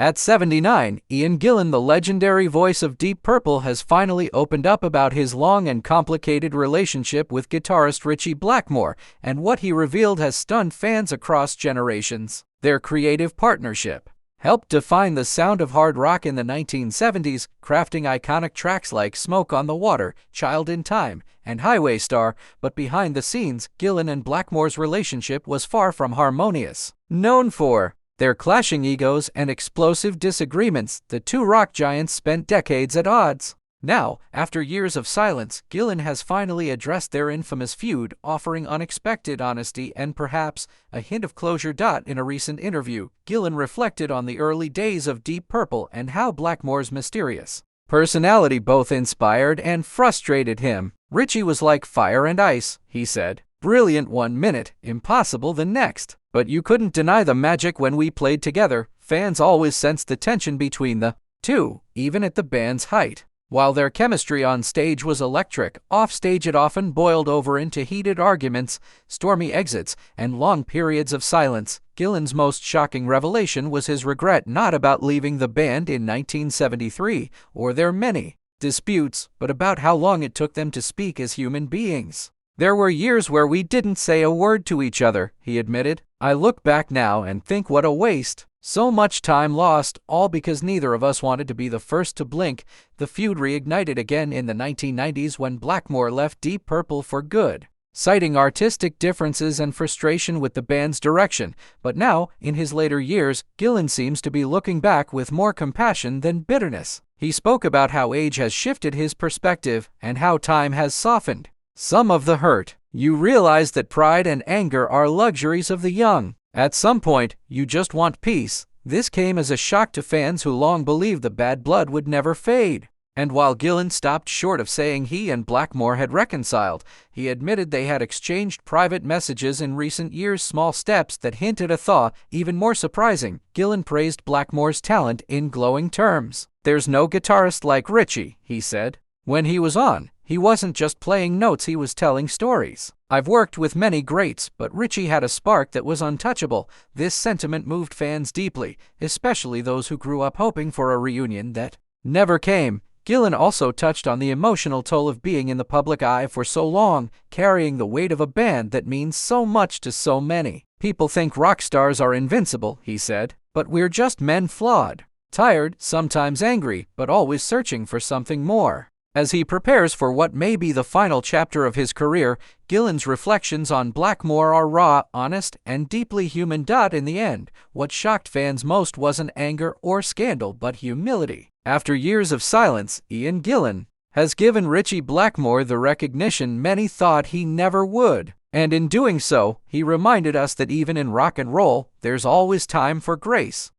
At 79, Ian Gillan, the legendary voice of Deep Purple, has finally opened up about his long and complicated relationship with guitarist Ritchie Blackmore, and what he revealed has stunned fans across generations. Their creative partnership helped define the sound of hard rock in the 1970s, crafting iconic tracks like Smoke on the Water, Child in Time, and Highway Star, but behind the scenes, Gillan and Blackmore's relationship was far from harmonious. Known for their clashing egos and explosive disagreements, the two rock giants spent decades at odds. Now, after years of silence, Gillan has finally addressed their infamous feud, offering unexpected honesty and perhaps a hint of closure. In a recent interview, Gillan reflected on the early days of Deep Purple and how Blackmore's mysterious personality both inspired and frustrated him. "Ritchie was like fire and ice," he said. "Brilliant one minute, impossible the next. But you couldn't deny the magic when we played together." Fans always sensed the tension between the two, even at the band's height. While their chemistry on stage was electric, offstage it often boiled over into heated arguments, stormy exits, and long periods of silence. Gillan's most shocking revelation was his regret not about leaving the band in 1973, or their many disputes, but about how long it took them to speak as human beings. "There were years where we didn't say a word to each other," he admitted. "I look back now and think what a waste. So much time lost, all because neither of us wanted to be the first to blink." The feud reignited again in the 1990s when Blackmore left Deep Purple for good, citing artistic differences and frustration with the band's direction. But now, in his later years, Gillan seems to be looking back with more compassion than bitterness. He spoke about how age has shifted his perspective and how time has softened some of the hurt. "You realize that pride and anger are luxuries of the young. At some point, you just want peace." This came as a shock to fans who long believed the bad blood would never fade. And while Gillan stopped short of saying he and Blackmore had reconciled, he admitted they had exchanged private messages in recent years, small steps that hinted a thaw. Even more surprising, Gillan praised Blackmore's talent in glowing terms. "There's no guitarist like Ritchie," he said. "When he was on, he wasn't just playing notes, he was telling stories. I've worked with many greats, but Ritchie had a spark that was untouchable." This sentiment moved fans deeply, especially those who grew up hoping for a reunion that never came. Gillan also touched on the emotional toll of being in the public eye for so long, carrying the weight of a band that means so much to so many. "People think rock stars are invincible," he said, "but we're just men, flawed, tired, sometimes angry, but always searching for something more." As he prepares for what may be the final chapter of his career, Gillan's reflections on Blackmore are raw, honest, and deeply human. In the end, what shocked fans most wasn't anger or scandal, but humility. After years of silence, Ian Gillan has given Ritchie Blackmore the recognition many thought he never would. And in doing so, he reminded us that even in rock and roll, there's always time for grace.